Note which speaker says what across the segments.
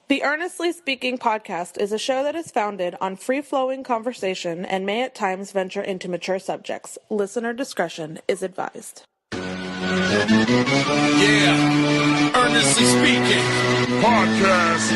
Speaker 1: The Earnestly Speaking podcast is a show that is founded on free-flowing conversation and may at times venture into mature subjects. Listener discretion is advised.
Speaker 2: Yeah, Earnestly Speaking podcast.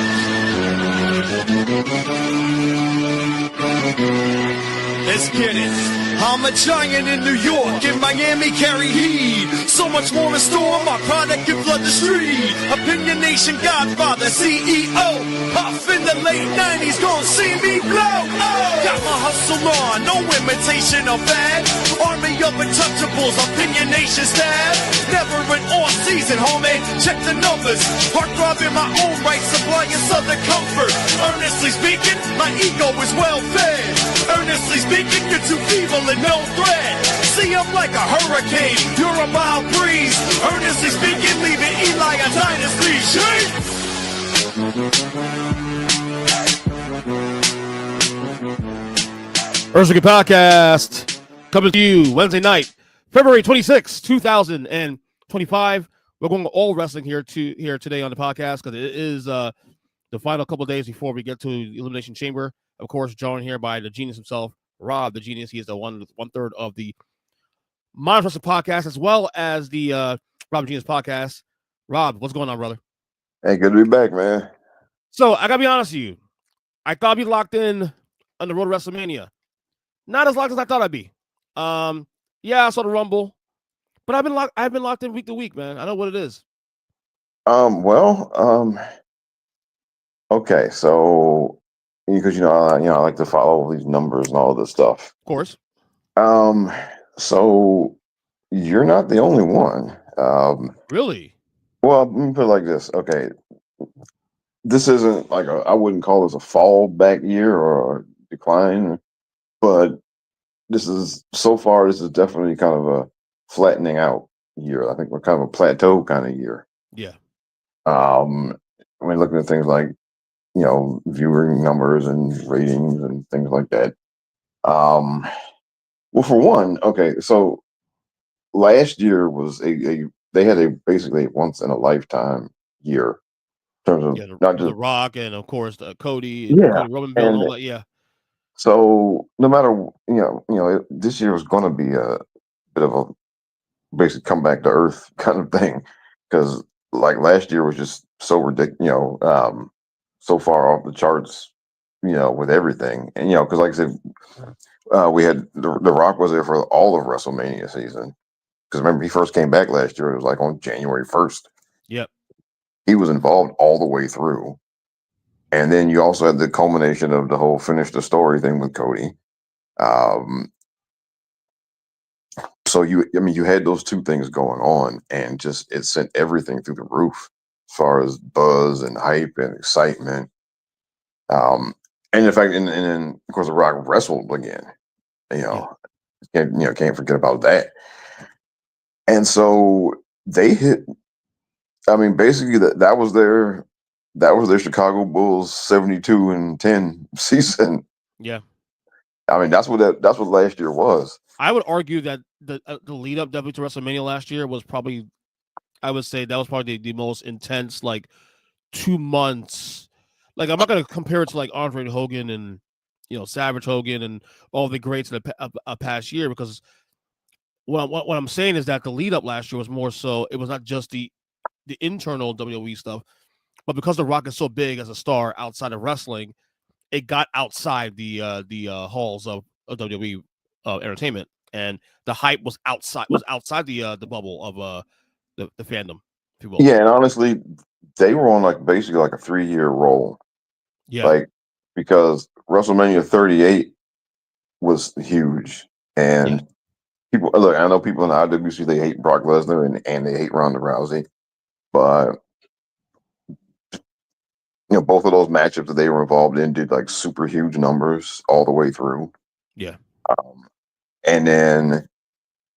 Speaker 2: Let's get it. I'm a giant in New York, in Miami carry heat. So much more in store, my product can flood the street. Opinion Nation Godfather, CEO. Puff in the late 90s, gon' see me blow. Oh. Got my hustle on, no imitation of that. Army of untouchables, Opinion Nation staff. Never an off season, homie, check the numbers. Heart throb in my own right, supplying southern comfort. Earnestly speaking, my ego is well fed. Earnestly speaking, you're too evil and no threat. See, I'm like a hurricane, you're a mild breeze. Earnestly speaking, leaving Eli a dynasty. Shake!
Speaker 3: Earnestly Podcast coming to you Wednesday night, February 26, 2025. We're going all wrestling here today on the podcast because it is the final couple of days before we get to the Elimination Chamber. Of course, joined here by the genius himself, Rob, the genius. He is the one third of the Modern Wrestling Podcast, as well as the Rob Genius Podcast. Rob, what's going on, brother?
Speaker 4: Hey, good to be back, man.
Speaker 3: So I gotta be honest with you. I thought I'd be locked in on the road to WrestleMania. Not as locked as I thought I'd be. Yeah, I saw the Rumble, but I've been locked in week to week, man. I know what it is.
Speaker 4: Okay, so because I like to follow all these numbers and all this stuff.
Speaker 3: Of course.
Speaker 4: So you're not the only one.
Speaker 3: Really?
Speaker 4: Well, let me put it like this. Okay, this isn't like I wouldn't call this a fall back year or a decline, but this is definitely kind of a flattening out year. I think we're kind of a plateau kind of year.
Speaker 3: Yeah.
Speaker 4: Looking at things like, viewing numbers and ratings and things like that. Well, for one, okay, so last year was they had basically once in a lifetime year in terms of not just
Speaker 3: The Rock and of course Cody, Cody Roman, Bill, and all that. Yeah.
Speaker 4: So no matter this year was going to be a bit of a basic comeback to earth kind of thing, because like last year was just so ridiculous, so far off the charts, with everything, and because like I said, we had the Rock was there for all of WrestleMania season, because remember he first came back last year. It was like on January 1st.
Speaker 3: Yep. He
Speaker 4: was involved all the way through. And then you also had the culmination of the whole finish the story thing with Cody. So you had those two things going on, and just it sent everything through the roof as far as buzz and hype and excitement. And in fact, and then of course the Rock wrestled again. Can't forget about that. And so they hit. I mean, basically that was their Chicago Bulls 72-10 season.
Speaker 3: Yeah.
Speaker 4: I mean, that's what last year was.
Speaker 3: I would argue that the lead up definitely to WrestleMania last year was probably, I would say that was probably the most intense 2 months. Like I'm not gonna compare it to like Andre and Hogan and Savage Hogan and all the greats in the past year, because what I'm saying is that the lead up last year was more so it was not just the internal WWE stuff, but because The Rock is so big as a star outside of wrestling, it got outside the halls of WWE entertainment, and the hype was outside the bubble of the fandom, if you will.
Speaker 4: Yeah, and honestly, they were on basically a 3-year roll.
Speaker 3: Yeah,
Speaker 4: because WrestleMania 38 was huge, and people look. I know people in the IWC, they hate Brock Lesnar and they hate Ronda Rousey, but both of those matchups that they were involved in did super huge numbers all the way through.
Speaker 3: Yeah.
Speaker 4: And then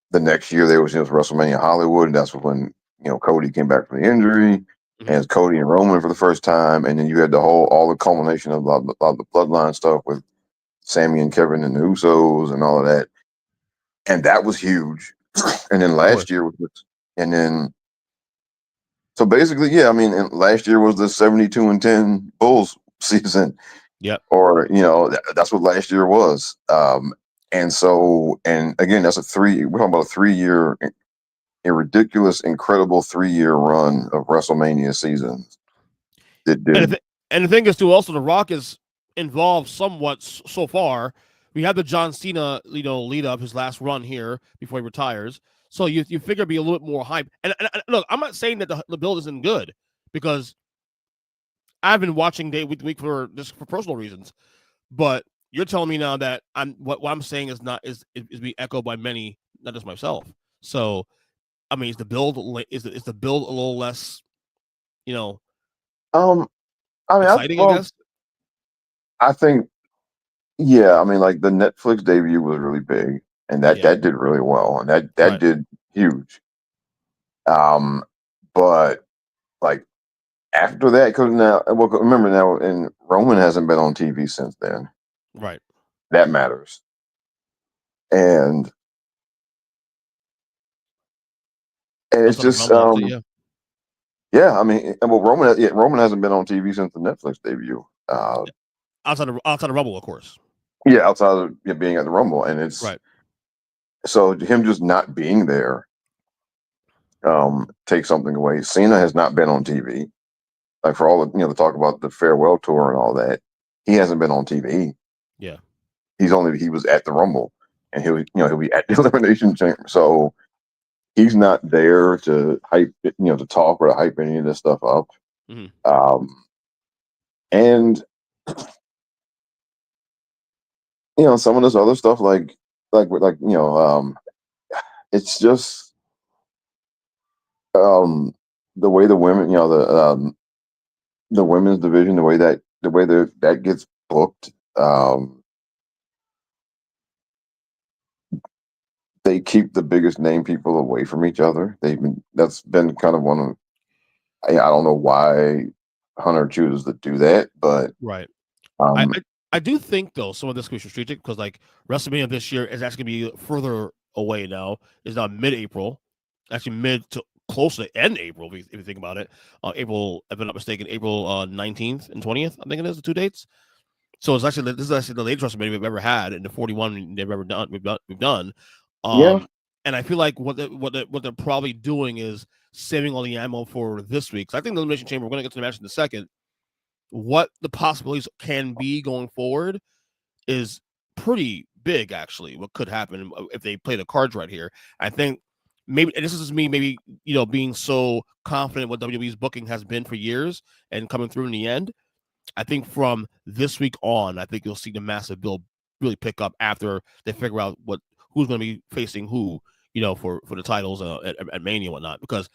Speaker 4: the next year there was WrestleMania Hollywood, and that's when Cody came back from the injury, and it's Cody and Roman for the first time, and then you had all the culmination of the bloodline stuff with Sammy and Kevin and the Usos and all of that, and that was huge. And then last year was, and then So basically, yeah, I mean, last year was the 72-10 Bulls season.
Speaker 3: Yep.
Speaker 4: Or, that's what last year was. And again, that's we're talking about a 3-year, a ridiculous, incredible 3-year run of WrestleMania seasons.
Speaker 3: And the thing is, too, also, The Rock is involved somewhat so far. We had the John Cena, lead up his last run here before he retires. So you figure it'd be a little bit more hype. And look, I'm not saying that the build isn't good, because I've been watching day week to week for personal reasons. But you're telling me now that what I'm saying is being echoed by many, not just myself. So, I mean, is the build a little less,
Speaker 4: I mean,
Speaker 3: exciting, I guess?
Speaker 4: I think, yeah, I mean, like the Netflix debut was really big, and that did really well, and that
Speaker 3: Right.
Speaker 4: did huge. But like after that, because remember now, and Roman hasn't been on TV since then.
Speaker 3: Right.
Speaker 4: That matters. And it's just, yeah, I mean, well, Roman hasn't been on TV since the Netflix debut.
Speaker 3: Outside of Rumble, of course.
Speaker 4: Yeah, outside of being at the Rumble, and it's
Speaker 3: right.
Speaker 4: So him just not being there takes something away. Cena has not been on TV, like for all the talk about the farewell tour and all that. He hasn't been on TV.
Speaker 3: Yeah,
Speaker 4: he was at the Rumble, and he'll be at the Elimination Chamber. So he's not there to hype, to talk or to hype any of this stuff up.
Speaker 3: Mm-hmm.
Speaker 4: And some of this other stuff, it's just the way the women, the women's division, the way that gets booked. They keep the biggest name people away from each other. That's been kind of one of, I don't know why Hunter chooses to do that, but
Speaker 3: right. I do think, though, some of this could be strategic, because like WrestleMania this year is actually going to be further away now. It's now mid-April, actually mid to close to end April, if you think about it. April, if I'm not mistaken, April 19th and 20th, I think it is, the 2 dates. So this is actually the latest WrestleMania we've ever had, and the 41 they've ever done. We've done.
Speaker 4: Yeah.
Speaker 3: And I feel like what they're probably doing is saving all the ammo for this week. So I think the Elimination Chamber, we're going to get to the match in a second. What the possibilities can be going forward is pretty big, actually. What could happen if they play the cards right here? I think maybe, and this is me, maybe being so confident what WWE's booking has been for years and coming through in the end. I think from this week on, I think you'll see the massive build really pick up after they figure out who's going to be facing who, for the titles at Mania and whatnot. Because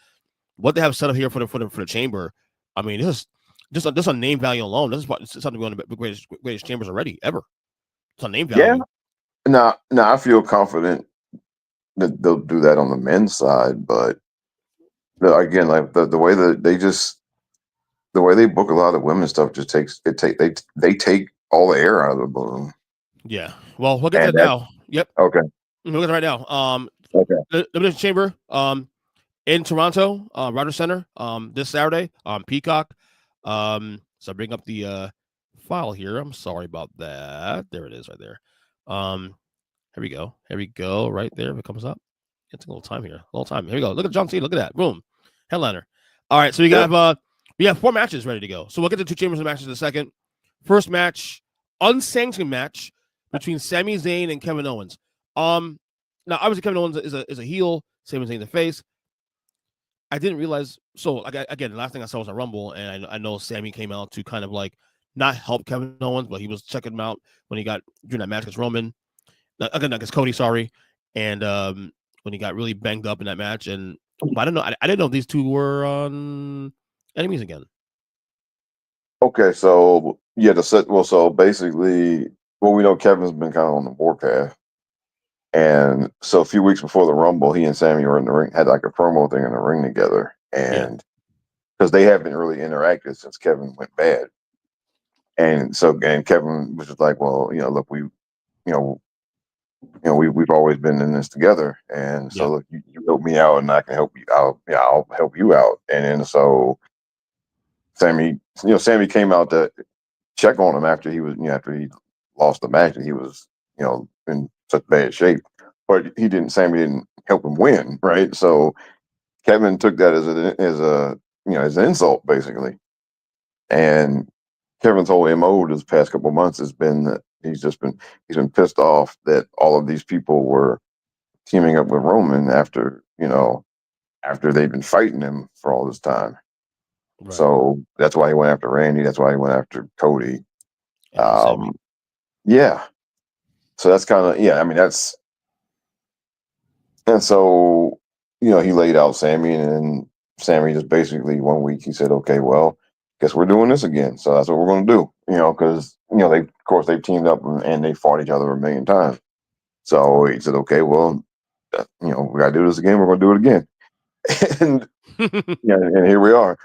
Speaker 3: what they have set up here for the chamber, I mean, this is just on name value alone. This is something one of the greatest chambers already ever. It's on name value.
Speaker 4: Yeah. Now I feel confident that they'll do that on the men's side, but again, like the way that the way they book a lot of the women's stuff just they take all the air out of the balloon.
Speaker 3: Yeah. Well, we'll get to that now. Yep.
Speaker 4: Okay.
Speaker 3: We'll get to right now.
Speaker 4: Okay.
Speaker 3: The Elimination Chamber in Toronto, Rogers Center, this Saturday on Peacock. So I bring up the file here. I'm sorry about that. There it is right there. Here we go. Here we go. Right there. If it comes up. It's a little time here. A little time. Here we go. Look at John Cena. Look at that. Boom. Headliner. All right. So we have 4 matches ready to go. So we'll get to 2 chambers matches in a second. First match, unsanctioned match between Sami Zayn and Kevin Owens. Now obviously Kevin Owens is a heel, Sami Zayn the face. I didn't realize. So again, the last thing I saw was a Rumble, and I know Sami came out to kind of like not help Kevin Owens, but he was checking him out when he got during that match against Roman. Again, against Cody, sorry, and when he got really banged up in that match. And but I didn't know. I didn't know these two were enemies again.
Speaker 4: Okay, so yeah, so basically, we know Kevin's been kind of on the warpath, and so a few weeks before the Rumble, he and Sami were in the ring, had like a promo thing in the ring together, and because they haven't really interacted since Kevin went bad, and Kevin was just like, well, look, we've always been in this together, and so look, you help me out, and I can help you out. Yeah, I'll help you out, and then so Sammy came out to check on him after he was, after he lost the match, and he was, in such bad shape, but Sammy didn't help him win, right? So Kevin took that as an insult basically, and Kevin's whole MO this past couple months has been that he's been pissed off that all of these people were teaming up with Roman after they've been fighting him for all this time. Right. So that's why he went after Randy. That's why he went after Cody. Yeah. So that's kind of, I mean, and so, he laid out Sammy, and then Sammy just basically 1 week he said, okay, well, guess we're doing this again. So that's what we're going to do, because, they've teamed up and they fought each other a million times. So he said, okay, well, we got to do this again. We're going to do it again. And, and here we are.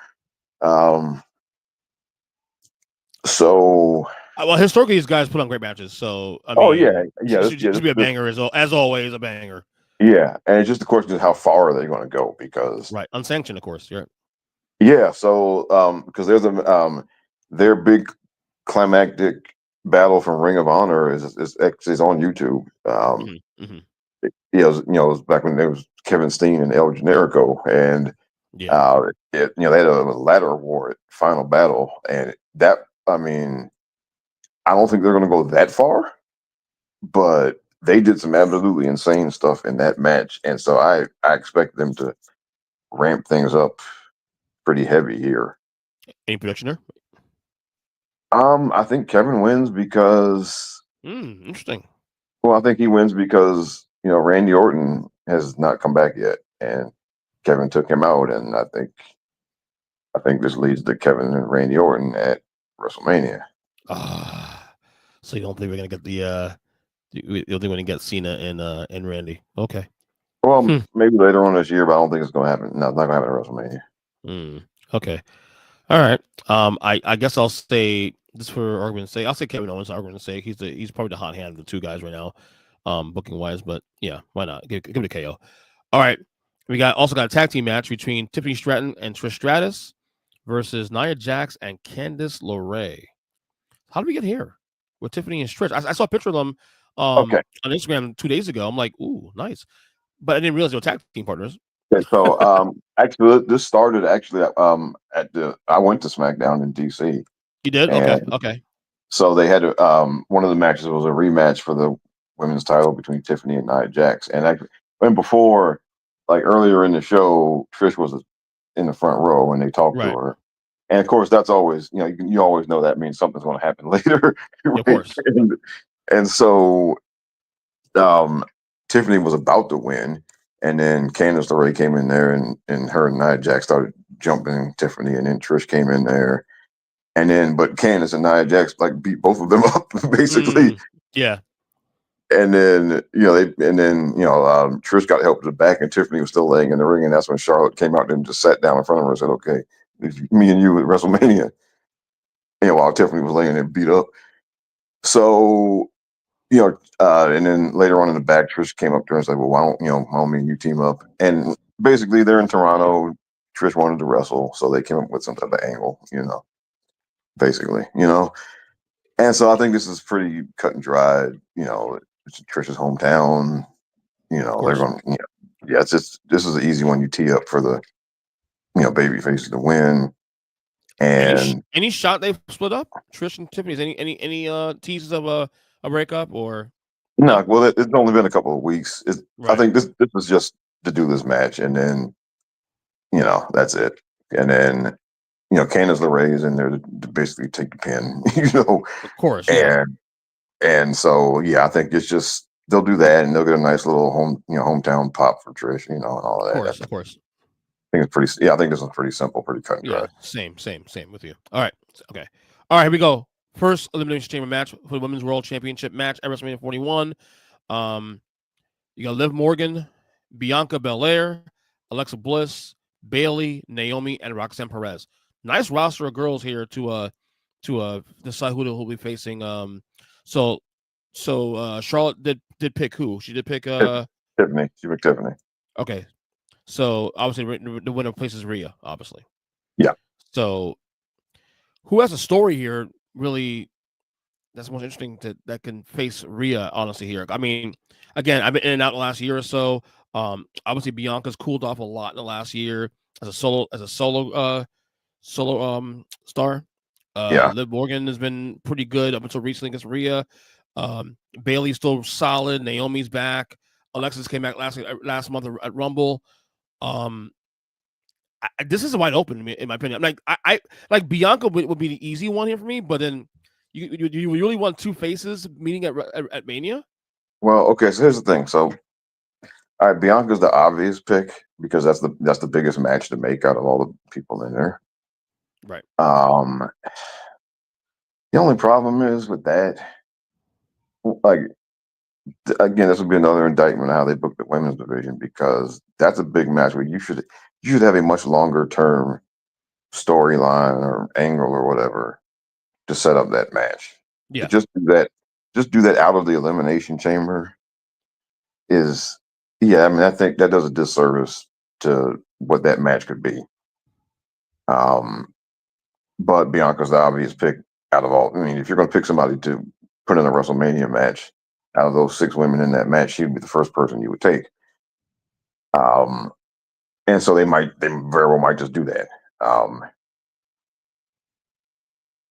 Speaker 4: So,
Speaker 3: well, historically, these guys put on great matches. So, I mean,
Speaker 4: this
Speaker 3: should be a banger as always, a banger.
Speaker 4: Yeah, and it's just the question is how far are they going to go, because
Speaker 3: unsanctioned, of course.
Speaker 4: Yeah, so because there's their big climactic battle from Ring of Honor is on YouTube. It was back when there was Kevin Steen and El Generico, and they had a ladder war at Final Battle, and that, I mean, I don't think they're going to go that far, but they did some absolutely insane stuff in that match, and so I expect them to ramp things up pretty heavy here.
Speaker 3: Any prediction there?
Speaker 4: I think Kevin wins because
Speaker 3: interesting.
Speaker 4: Well, I think he wins because Randy Orton has not come back yet, and Kevin took him out, and I think this leads to Kevin and Randy Orton at WrestleMania.
Speaker 3: So you don't think we're gonna get the you don't think we're gonna get Cena and Randy? Okay.
Speaker 4: Well, maybe later on this year, but I don't think it's gonna happen. No, it's not gonna happen at WrestleMania.
Speaker 3: Okay. All right. I guess I'll say this for argument's sake. I'll say Kevin Owens. Argument's sake, he's probably the hot hand of the two guys right now, booking wise. But yeah, why not? Give him the KO. All right. We also got a tag team match between Tiffany Stratton and Trish Stratus versus Nia Jax and Candice LeRae. How did we get here with Tiffany and Trish? I saw a picture of them on Instagram 2 days ago. I'm like, ooh, nice. But I didn't realize they were tag team partners.
Speaker 4: Okay, so actually, this started I went to SmackDown in DC.
Speaker 3: You did? Okay.
Speaker 4: So they had one of the matches was a rematch for the women's title between Tiffany and Nia Jax, and before, like earlier in the show, Trish was in the front row and they talked to her, and of course that's always you always know that means something's going to happen later. Right?
Speaker 3: Of course.
Speaker 4: And so Tiffany was about to win. And then Candice LeRae came in there, and her and Nia Jax started jumping Tiffany, and then Trish came in there, but Candice and Nia Jax like beat both of them up basically.
Speaker 3: Yeah.
Speaker 4: And then Trish got help to the back, and Tiffany was still laying in the ring, and that's when Charlotte came out and just sat down in front of her and said, "Okay, it's me and you at WrestleMania." And while Tiffany was laying there beat up, so. And then later on in the back, Trish came up to her and said, well, why don't me and you team up? And basically they're in Toronto. Trish wanted to wrestle, so they came up with some type of angle, basically. And so I think this is pretty cut and dried. It's Trish's hometown. They're going this is an easy one. You tee up for the, baby faces to win. And
Speaker 3: any shot they've split up? Trish and Tiffany's any teases of a breakup or
Speaker 4: no? Well, it's only been a couple of weeks. I think this was just to do this match, and then that's it. And then Candice LeRae is in there to basically take the pin.
Speaker 3: Of course.
Speaker 4: And so I think it's just they'll do that, and they'll get a nice little hometown pop for Trish, and all of that.
Speaker 3: Of course.
Speaker 4: I think it's pretty. I think this is pretty simple, pretty cut and dry.
Speaker 3: Same with you. All right. Okay. All right. Here we go. First Elimination Chamber match for the Women's World Championship match at WrestleMania 41. You got Liv Morgan, Bianca Belair, Alexa Bliss, Bayley, Naomi, and Roxanne Perez. Nice roster of girls here to decide who will be facing. So Charlotte did did pick who? She did pick
Speaker 4: Tiffany. She picked Tiffany.
Speaker 3: Okay, so obviously the winner places Rhea, obviously.
Speaker 4: Yeah.
Speaker 3: So who has a story here? Really, that's most interesting that can face Rhea. Honestly, here. I mean, again, I've been in and out the last year or so. Obviously Bianca's cooled off a lot in the last year as a solo star.
Speaker 4: Yeah.
Speaker 3: Liv Morgan has been pretty good up until recently against Rhea. Bailey's still solid. Naomi's back. Alexis came back last month at Rumble. This is wide open in my opinion. Like I like Bianca would be the easy one here for me, but then you really want two faces meeting at Mania?
Speaker 4: Well, okay. So here's the thing. So, all right, Bianca's the obvious pick because that's the biggest match to make out of all the people in there.
Speaker 3: Right.
Speaker 4: The only problem is with that, like, again, this would be another indictment of how they booked the women's division because that's a big match where you should have a much longer term storyline or angle or whatever to set up that match.
Speaker 3: Yeah.
Speaker 4: Just do that out of the elimination chamber is, yeah, I mean, I think that does a disservice to what that match could be. But Bianca's the obvious pick out of all. I mean, if you're going to pick somebody to put in a WrestleMania match, out of those 6 women in that match, she'd be the first person you would take. And so they very well might just do that.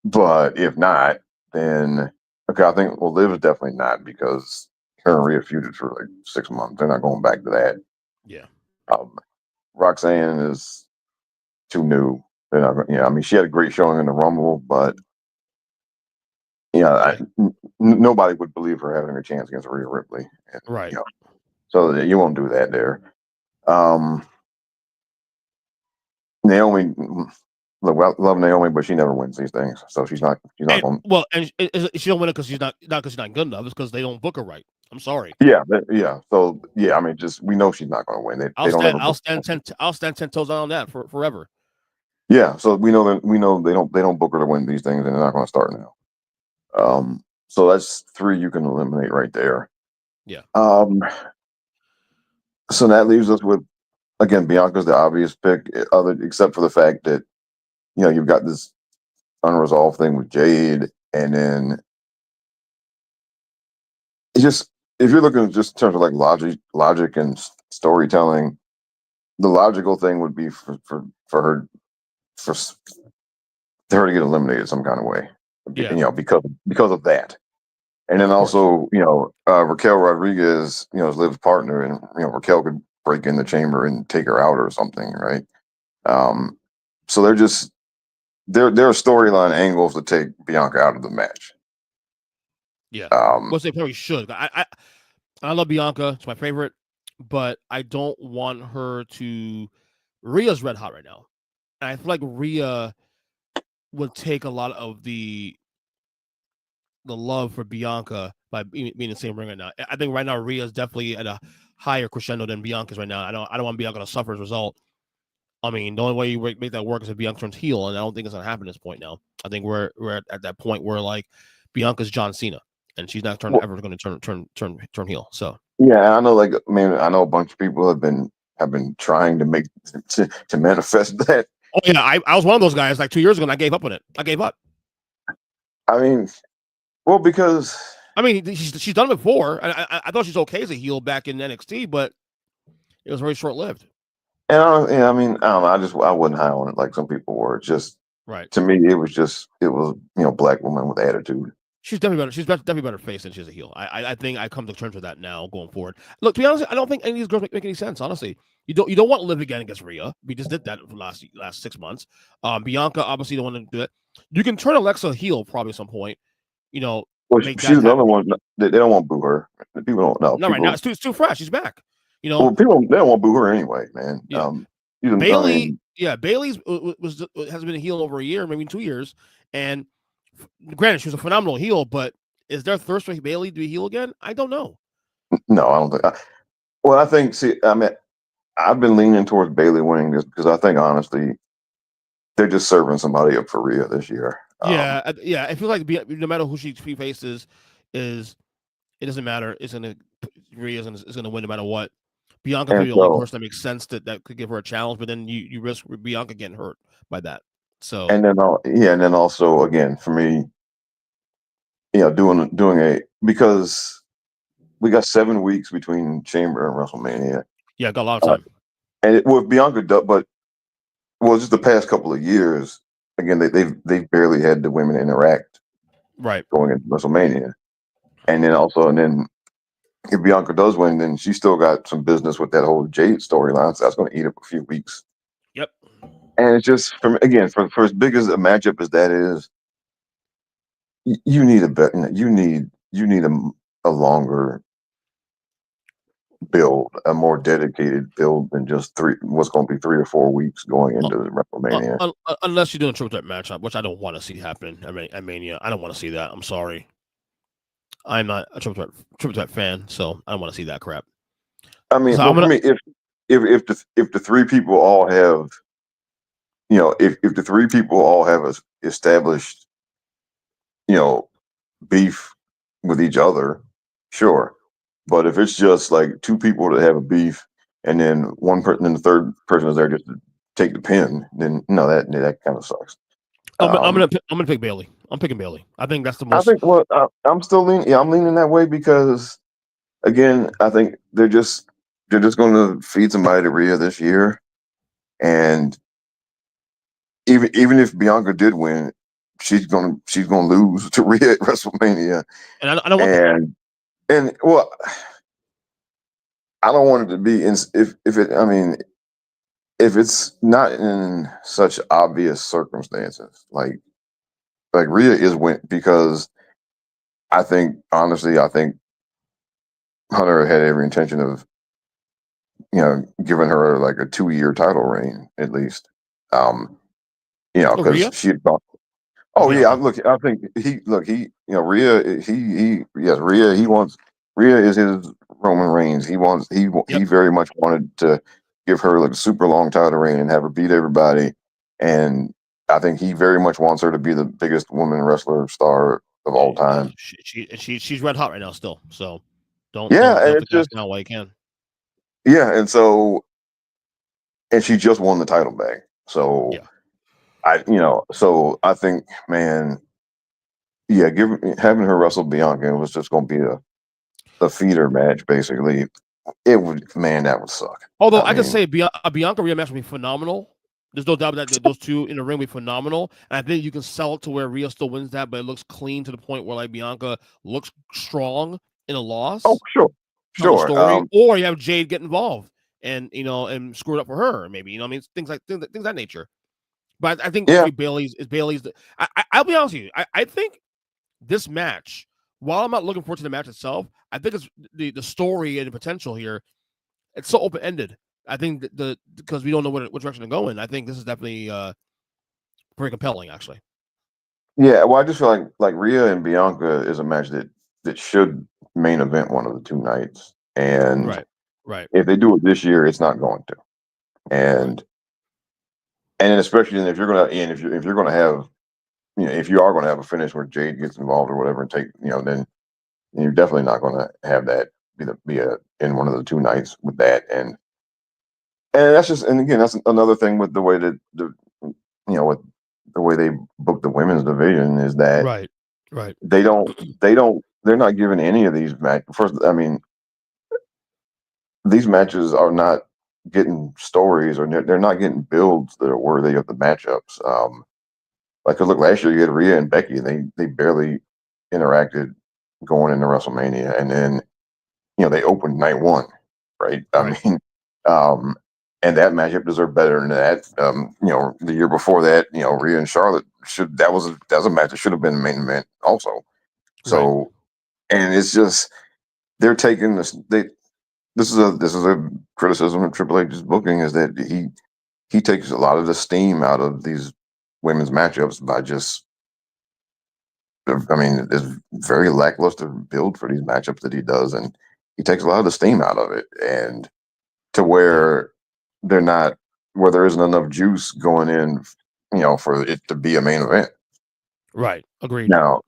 Speaker 4: But if not, then okay, I think Liv is definitely not because her and Rhea feuded for like 6 months. They're not going back to that.
Speaker 3: Yeah.
Speaker 4: Roxanne is too new. They're not. I mean, she had a great showing in the Rumble, but nobody would believe her having a chance against Rhea Ripley. And,
Speaker 3: right.
Speaker 4: So you won't do that there. Naomi, look, love Naomi, but she never wins these things, so she's not going.
Speaker 3: Well, and she don't win it because she's not because she's not good enough. It's because they don't book her right. I'm sorry.
Speaker 4: Yeah. So I mean, we know she's not going to win.
Speaker 3: I'll stand 10 toes on that forever.
Speaker 4: Yeah. So we know they don't book her to win these things, and they're not going to start now. So that's 3 you can eliminate right there.
Speaker 3: Yeah.
Speaker 4: So that leaves us with, again, Bianca's the obvious pick, except for the fact that you've got this unresolved thing with Jade, and then if you're looking just in terms of like logic and storytelling, the logical thing would be for her to get eliminated some kind of way, because of that. And then also, Raquel Rodriguez, is Liv's partner, and Raquel could break in the chamber and take her out or something, right? So they're storyline angles to take Bianca out of the match.
Speaker 3: Yeah. Well, they probably should. I love Bianca; it's my favorite, but I don't want her to. Rhea's red hot right now, and I feel like Rhea would take a lot of the love for Bianca by being the same ring right now. I think right now Rhea is definitely at a higher crescendo than Bianca's right now. I don't want Bianca to suffer as a result. I mean, the only way you make that work is if Bianca turns heel, and I don't think it's gonna happen at this point now. I think we're at that point where like Bianca's John Cena, and she's not ever going to turn heel. So
Speaker 4: yeah, I know. Like, I mean, I know a bunch of people have been trying to make to manifest that.
Speaker 3: Oh yeah, I was one of those guys like 2 years ago, and I gave up on it. I gave up.
Speaker 4: I mean, well, because
Speaker 3: she's done it before. I thought she's okay as a heel back in NXT, but it was very short lived.
Speaker 4: And I don't know. I wasn't high on it like some people were. Just
Speaker 3: right.
Speaker 4: To me, it was black woman with attitude.
Speaker 3: She's definitely better. She's definitely better face than she's a heel. I think I come to terms with that now going forward. Look, to be honest, I don't think any of these girls make any sense. Honestly, you don't want to live again against Rhea. We just did that for the last 6 months. Bianca obviously don't want to do it. You can turn Alexa heel probably at some point. Well,
Speaker 4: she's another one. They don't want to boo her. People don't know.
Speaker 3: No, right now it's too fresh. She's back.
Speaker 4: Well, people they don't want to boo her anyway, man.
Speaker 3: Yeah. Bailey, Bailey's has been a heel over a year, maybe 2 years, and granted, she was a phenomenal heel, but is there thirst for Bailey to be heel again? I don't know.
Speaker 4: No, I don't think. Well, I think. See, I mean, I've been leaning towards Bailey winning this because I think honestly, they're just serving somebody up for Rhea this year.
Speaker 3: I feel like no matter who she faces, is it doesn't matter. Rhea is gonna win no matter what. Bianca could
Speaker 4: And
Speaker 3: be the only
Speaker 4: so,
Speaker 3: person that makes sense that could give her a challenge, but then you risk Bianca getting hurt by that. So
Speaker 4: and then also again for me, doing a because we got 7 weeks between Chamber and WrestleMania,
Speaker 3: yeah, got a lot of time.
Speaker 4: and with Bianca, but just the past couple of years, again they've barely had the women interact
Speaker 3: Right.
Speaker 4: going into WrestleMania, and then if Bianca does win, then she's still got some business with that whole Jade storyline. So that's going to eat up a few weeks.
Speaker 3: Yep.
Speaker 4: And it's just for as big as a matchup as that is, you need a bet. You need a longer build, a more dedicated build than just what's going to be 3 or 4 weeks going into WrestleMania.
Speaker 3: Unless you're doing a triple threat matchup, which I don't want to see happen. I mean, Mania, I don't want to see that. I'm sorry. I'm not a triple threat fan, so I don't want to see that crap.
Speaker 4: I mean,
Speaker 3: so
Speaker 4: for me, if the three people all have, if the three people all have established, beef with each other, sure. But if it's just like two people that have a beef, and then one person and the third person is there just to take the pin, then no, that kind of sucks.
Speaker 3: I'm gonna pick Bailey. I'm picking Bailey. I think that's the most.
Speaker 4: I think I'm still leaning. Yeah, I'm leaning that way because, again, I think they're just going to feed somebody to Rhea this year, and even if Bianca did win, she's gonna lose to Rhea at WrestleMania,
Speaker 3: and I don't want that.
Speaker 4: And well, I don't want it to be if it's not in such obvious circumstances, like Rhea is win because honestly, I think Hunter had every intention of giving her like a 2-year title reign at least, because she had gone. Oh yeah, I think Rhea. Rhea is his Roman Reigns. He very much wanted to give her like a super long title reign and have her beat everybody, and I think he very much wants her to be the biggest woman wrestler star of all time.
Speaker 3: She's red hot right now still. So don't
Speaker 4: and it's
Speaker 3: just now while you can.
Speaker 4: Yeah, and she just won the title back. So
Speaker 3: yeah.
Speaker 4: I think, man, yeah, having her wrestle Bianca was just going to be a feeder match, basically. That would suck.
Speaker 3: Although I could say a Bianca Rhea match would be phenomenal. There's no doubt that those two in the ring would be phenomenal. And I think you can sell it to where Rhea still wins that, but it looks clean to the point where like Bianca looks strong in a loss.
Speaker 4: Oh, sure.
Speaker 3: Story. Or you have Jade get involved and and screw it up for her, maybe. I mean, things of that nature. But I think Bailey's. I'll be honest with you. I think this match, while I'm not looking forward to the match itself, I think it's the story and the potential here. It's so open ended. I think because we don't know what direction to go in. I think this is definitely pretty compelling, actually.
Speaker 4: Yeah, well, I just feel like Rhea and Bianca is a match that should main event one of the two nights, and
Speaker 3: right.
Speaker 4: If they do it this year, it's not going to, and especially if you're gonna if you're gonna have if you are going to have a finish where Jade gets involved or whatever and take then you're definitely not going to have that be in one of the two nights with that and that's just again that's another thing with the way that with the way they book the women's division is that
Speaker 3: right
Speaker 4: they're not giving any of these matches first. I mean, these matches are not getting stories or they're not getting builds that are worthy of the matchups. Like, look, last year you had Rhea and Becky, and they barely interacted going into WrestleMania, and then they opened night one, right? I mean, and that matchup deserved better than that. The year before that, Rhea and Charlotte that was a match that should have been the main event also. So, and it's just they're taking this. This is a criticism of Triple H's booking is that he takes a lot of the steam out of these women's matchups by just. I mean, it's very lackluster build for these matchups that he does, and he takes a lot of the steam out of it, and to where they're not, where there isn't enough juice going in, for it to be a main event.
Speaker 3: Right. Agreed.
Speaker 4: Now,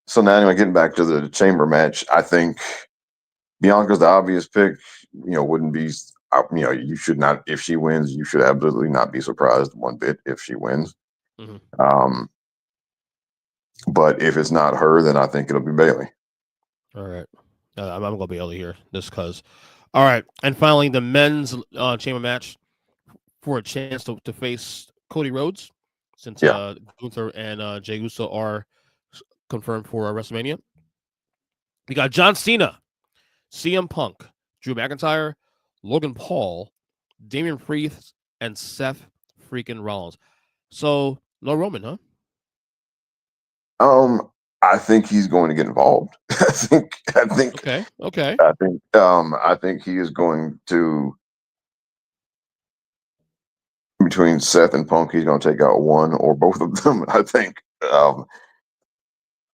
Speaker 4: So now, anyway, getting back to the chamber match, I think Bianca's the obvious pick. Wouldn't be. You should not. If she wins, you should absolutely not be surprised one bit if she wins.
Speaker 3: Mm-hmm.
Speaker 4: But if it's not her, then I think it'll be Bayley.
Speaker 3: All right. I'm going to be able to hear this because. All right. And finally, the men's chamber match for a chance to face Cody Rhodes, since Gunther and Jey Uso are confirmed for WrestleMania. We got John Cena, CM Punk, Drew McIntyre, Logan Paul, Damian Priest, and Seth freaking Rollins. So no Roman, huh?
Speaker 4: I think he's going to get involved. I think.
Speaker 3: Okay.
Speaker 4: I think he is going to. Between Seth and Punk, he's going to take out one or both of them. I think. So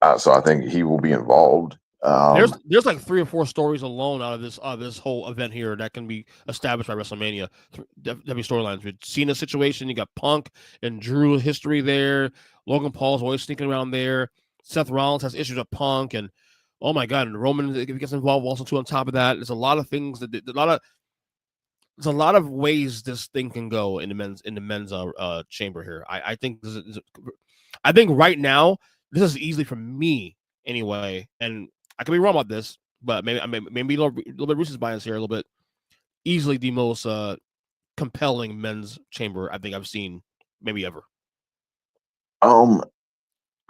Speaker 4: I think he will be involved.
Speaker 3: There's like 3 or 4 stories alone out of this whole event here that can be established by WrestleMania. Definitely storylines with Cena situation. You got Punk and Drew history there. Logan Paul's always sneaking around there. Seth Rollins has issues with Punk, and oh my god, and Roman gets involved also too. On top of that, there's a lot of things there's a lot of ways this thing can go in the men's chamber here. I think I think right now this is easily for me anyway, and I could be wrong about this, but maybe a little bit Bruce's bias here a little bit. Easily the most compelling men's chamber I think I've seen maybe ever.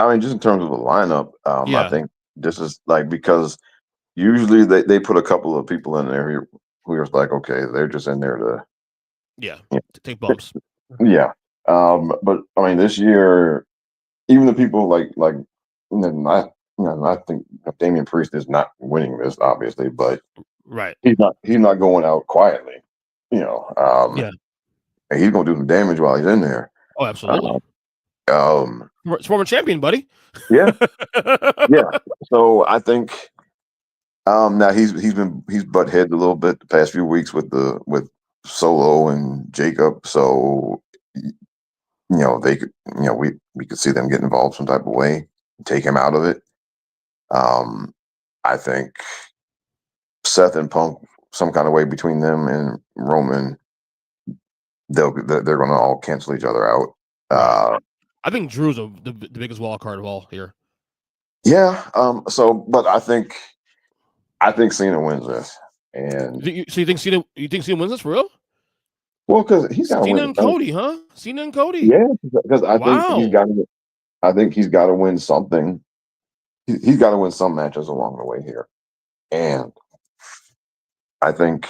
Speaker 4: I mean, just in terms of the lineup, I think this is like, because usually they put a couple of people in there who are like, okay, they're just in there to
Speaker 3: to take bumps.
Speaker 4: But I mean, this year, even the people like I think Damian Priest is not winning this, obviously, but
Speaker 3: right,
Speaker 4: he's not going out quietly. He's gonna do some damage while he's in there.
Speaker 3: Oh, absolutely. It's former champion, buddy.
Speaker 4: Yeah. So I think now he's butt heads a little bit the past few weeks with Solo and Jacob. So they could we could see them get involved some type of way, take him out of it. I think Seth and Punk, some kind of way between them and Roman, they're going to all cancel each other out.
Speaker 3: I think Drew's the biggest wild card of all here.
Speaker 4: Yeah. But I think Cena wins this. And
Speaker 3: so you think Cena wins this for real?
Speaker 4: Well, because he's got to win.
Speaker 3: Cena and Cody, huh? Cena and Cody.
Speaker 4: Yeah, because I think he's got to win something. He's got to win some matches along the way here, and I think.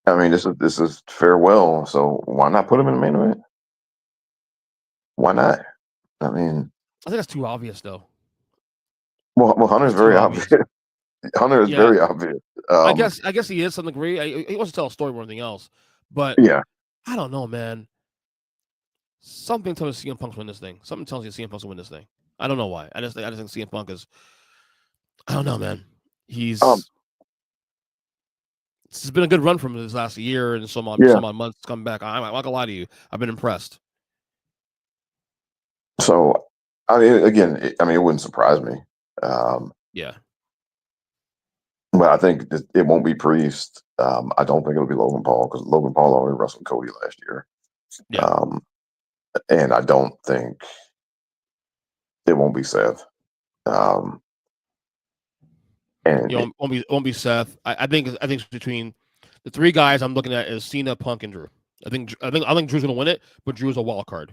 Speaker 4: I mean, this is farewell. So why not put him in the main event? Why not? I mean,
Speaker 3: I think that's too obvious, though.
Speaker 4: Well, Hunter's very obvious. Hunter is very obvious.
Speaker 3: I guess he is to some degree. He wants to tell a story more than anything else. But I don't know, man. Something tells me CM Punk's win this thing. Something tells you CM Punk's win this thing. I don't know why. I just think CM Punk is. I don't know, man. He's. It's been a good run from this last year and some odd months coming back. I'm not gonna lie to you. I've been impressed.
Speaker 4: So, I mean, again, it wouldn't surprise me. But I think it won't be Priest. I don't think it'll be Logan Paul, because Logan Paul already wrestled Cody last year. And I don't think it won't be Seth. And
Speaker 3: it won't be Seth. I think it's between the 3 guys I'm looking at is Cena, Punk, and Drew. I think Drew's gonna win it, but Drew's a wild card.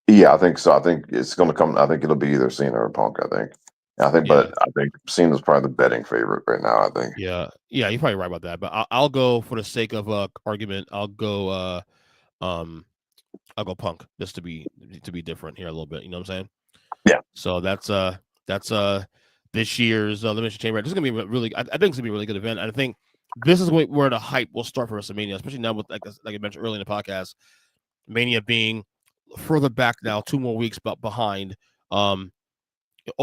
Speaker 4: Yeah, I think so. I think it's gonna come. I think it'll be either Cena or Punk. But I think Cena's probably the betting favorite right now. I think.
Speaker 3: Yeah, you're probably right about that. But I'll go for the sake of argument. I'll go Punk, just to be different here a little bit. You know what I'm saying?
Speaker 4: Yeah.
Speaker 3: So that's this year's Elimination Chamber. This is gonna be really. I think it's gonna be a really good event. And I think this is where the hype will start for WrestleMania, especially now with like I mentioned earlier in the podcast, Mania being further back now, 2 more weeks behind.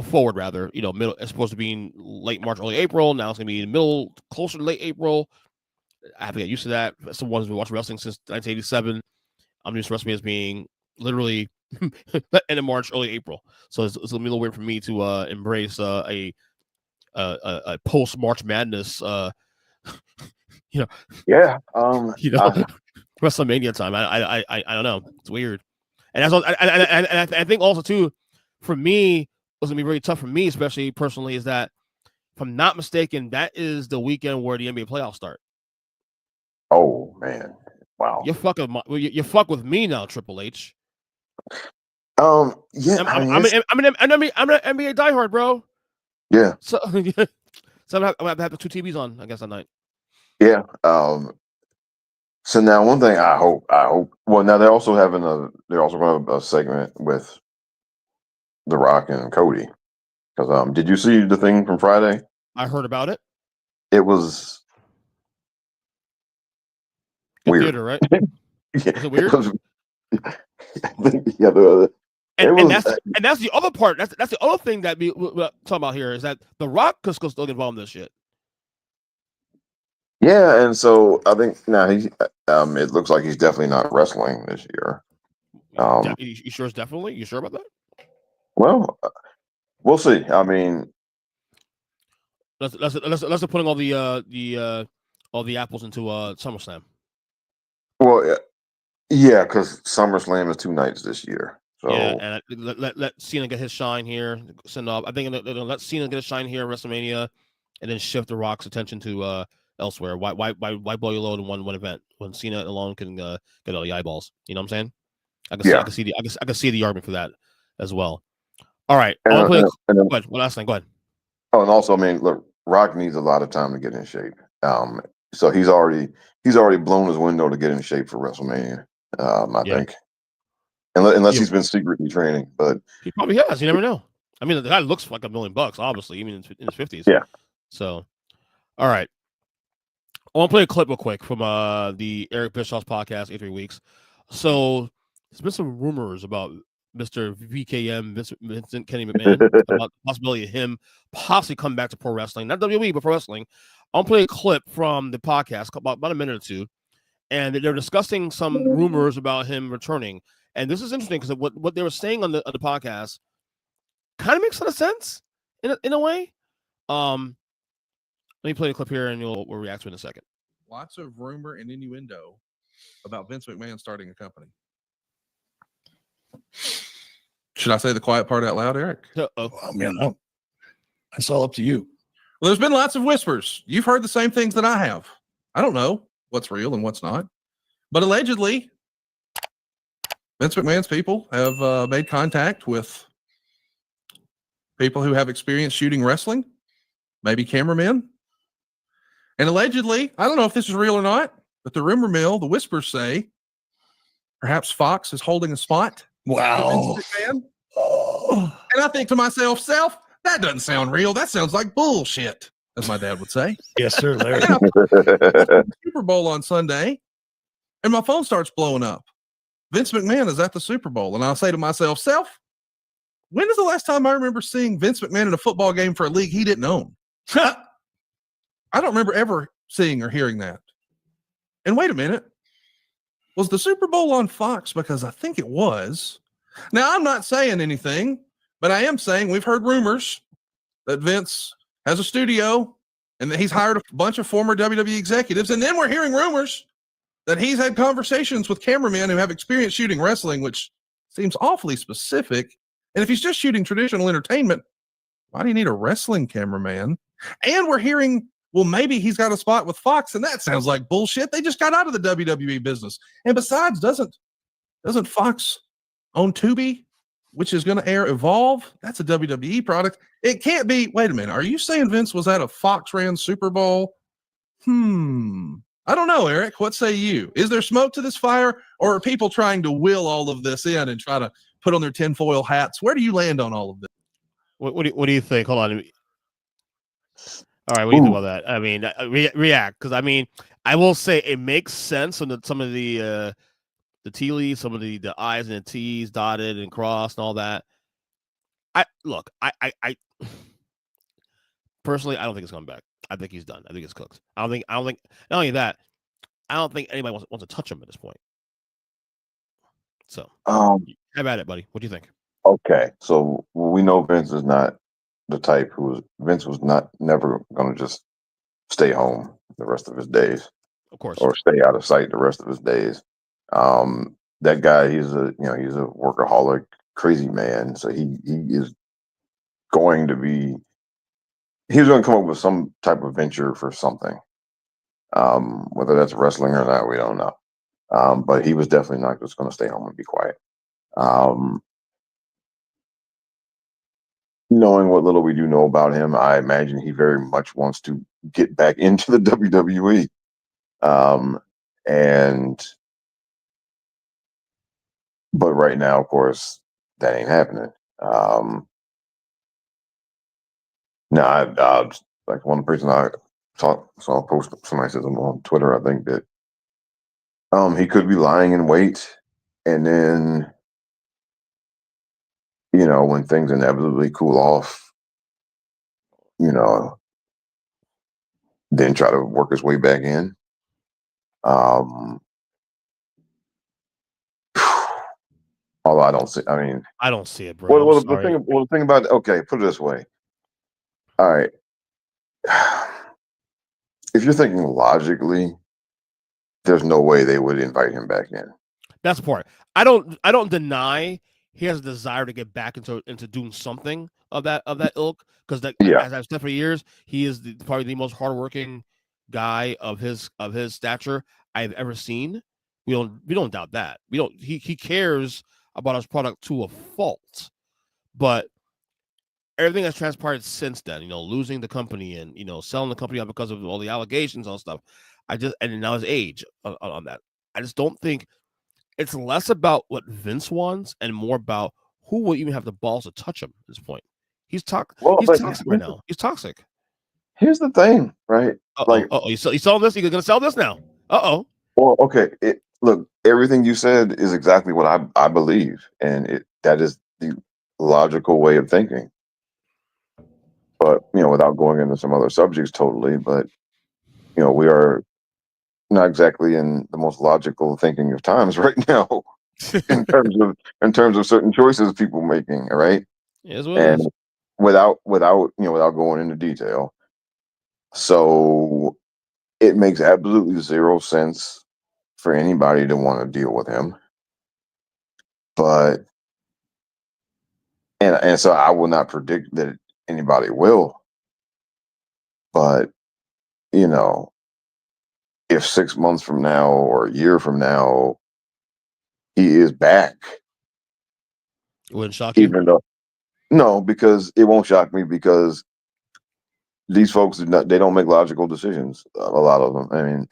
Speaker 3: Forward rather, middle. It's supposed to be in late March, early April. Now it's gonna be in the middle, closer to late April. I have to get used to that. Someone who's been watching wrestling since 1987. I'm used to wrestling as being literally end of March, early April. So it's gonna be a little weird for me to embrace a post March Madness. You know,
Speaker 4: Yeah.
Speaker 3: WrestleMania time. I don't know. It's weird, and that's what, I think also too, for me, what's gonna be very tough for me, especially personally, is that if I'm not mistaken, that is the weekend where the NBA playoffs start.
Speaker 4: Oh man. Wow.
Speaker 3: You're fucking. You fuck with me now, Triple H.
Speaker 4: Yeah.
Speaker 3: I'm an NBA diehard, bro.
Speaker 4: Yeah.
Speaker 3: So, so I'm gonna have the two TVs on, I guess, that night.
Speaker 4: Yeah. So now one thing I hope. Well, now they're also going to have a segment with The Rock and Cody. Because did you see the thing from Friday?
Speaker 3: I heard about it.
Speaker 4: It was
Speaker 3: Good
Speaker 4: weird,
Speaker 3: theater, right?
Speaker 4: Yeah,
Speaker 3: Is it weird?
Speaker 4: Yeah,
Speaker 3: and that's the other part. That's the other thing that we're talking about here is that The Rock could still get involved in this shit.
Speaker 4: Yeah, and so I think now it looks like he's definitely not wrestling this year.
Speaker 3: You sure it's definitely? You sure about that?
Speaker 4: Well, we'll see. I mean,
Speaker 3: let's putting all the apples into SummerSlam.
Speaker 4: Well, yeah, because SummerSlam is 2 nights this year. So
Speaker 3: yeah, and let Cena get his shine here. Send off. I think let Cena get a shine here at WrestleMania, and then shift The Rock's attention to elsewhere. Why blow your load in one event when Cena alone can get all the eyeballs? You know what I'm saying? I can see the argument for that as well. All right, I'll play. Go ahead. One last thing. Go ahead.
Speaker 4: Oh, and also, I mean, look, Rock needs a lot of time to get in shape. So he's already blown his window to get in shape for WrestleMania. I think, unless he's been secretly training, but
Speaker 3: he probably has. You never know. I mean, the guy looks like $1 million, obviously, even in his 50s.
Speaker 4: Yeah.
Speaker 3: So, all right. I want to play a clip real quick from the Eric Bischoff's podcast, 83 Weeks. So, there's been some rumors about Mr. VKM, Vincent Kenny McMahon, about the possibility of him possibly coming back to pro wrestling, not WWE, but pro wrestling. I'll play a clip from the podcast, about a minute or two, and they're discussing some rumors about him returning. And this is interesting because what they were saying on the podcast kind of makes a lot of sense in a way. Let me play the clip here, and we'll react to it in a second.
Speaker 5: Lots of rumor and innuendo about Vince McMahon starting a company. Should I say the quiet part out loud, Eric?
Speaker 6: I mean, it's all up to you.
Speaker 5: Well, there's been lots of whispers. You've heard the same things that I have. I don't know what's real and what's not. But allegedly, Vince McMahon's people have made contact with people who have experience shooting wrestling, maybe cameramen. And allegedly, I don't know if this is real or not, but the rumor mill, the whispers say, perhaps Fox is holding a spot.
Speaker 6: Wow.
Speaker 5: And I think to myself, that doesn't sound real. That sounds like bullshit, as my dad would say.
Speaker 6: Yes, sir, Larry.
Speaker 5: Super Bowl on Sunday, and my phone starts blowing up. Vince McMahon is at the Super Bowl, and I'll say to myself, when is the last time I remember seeing Vince McMahon in a football game for a league he didn't own? I don't remember ever seeing or hearing that. And wait a minute. Was the Super Bowl on Fox? Because I think it was. Now, I'm not saying anything, but I am saying we've heard rumors that Vince has a studio and that he's hired a bunch of former WWE executives. And then we're hearing rumors that he's had conversations with cameramen who have experience shooting wrestling, which seems awfully specific. And if he's just shooting traditional entertainment, why do you need a wrestling cameraman? And we're hearing, well, maybe he's got a spot with Fox, and that sounds like bullshit. They just got out of the WWE business. And besides, doesn't Fox own Tubi, which is going to air Evolve? That's a WWE product. It can't be. Wait a minute. Are you saying Vince was at a Fox ran Super Bowl? I don't know, Eric. What say you? Is there smoke to this fire, or are people trying to will all of this in and try to put on their tinfoil hats? Where do you land on all of this?
Speaker 3: What do you think? Hold on. All right, what do you think about that? I mean, react, because I mean, I will say it makes sense on some of the tea leaves, some of the I's and the T's dotted and crossed and all that. I personally, I don't think it's coming back. I think he's done. I think it's cooked. I don't think. Not only that, I don't think anybody wants to touch him at this point. So
Speaker 4: Um,
Speaker 3: have at it, buddy. What do you think?
Speaker 4: okay, so we know Vince is not the type Vince was not never going to just stay home the rest of his days
Speaker 3: Of course.
Speaker 4: or stay out of sight the rest of his days. That guy, he's a workaholic, crazy man. So he is going to be he was going to come up with some type of venture for something. Whether that's wrestling or not, we don't know. But he was definitely not just going to stay home and be quiet. Knowing what little we do know about him, I imagine he very much wants to get back into the WWE. But right now, of course, that ain't happening. Like one person I saw a post, somebody says on Twitter, I think that he could be lying in wait, and then when things inevitably cool off, then try to work his way back in. Although I don't see, I mean,
Speaker 3: I don't see it, bro.
Speaker 4: well,
Speaker 3: I'm sorry.
Speaker 4: the thing about okay, put it this way. All right, if you're thinking logically, there's no way they would invite him back in.
Speaker 3: That's the part. I don't deny he has a desire to get back into doing something of that ilk, because as I've said for years, he is probably the most hardworking guy of his stature I've ever seen. We don't doubt that. He cares about his product to a fault, but everything that's transpired since then, losing the company and selling the company out because of all the allegations and stuff, and now his age on that, I just don't think. It's less about what Vince wants and more about who will even have the balls to touch him at this point. He's toxic right now. He's toxic.
Speaker 4: Here's the thing, right?
Speaker 3: You selling this? You're gonna sell this now?
Speaker 4: Well, okay. Look, everything you said is exactly what I believe, and that is the logical way of thinking. But without going into some other subjects totally, but we are not exactly in the most logical thinking of times right now in terms of certain choices people making. All right, and without going into detail, so it makes absolutely zero sense for anybody to want to deal with him. But and so I will not predict that anybody will. But if 6 months from now or a year from now he is back,
Speaker 3: it wouldn't shock you.
Speaker 4: Even though no, because it won't shock me because these folks they don't make logical decisions. A lot of them. I mean,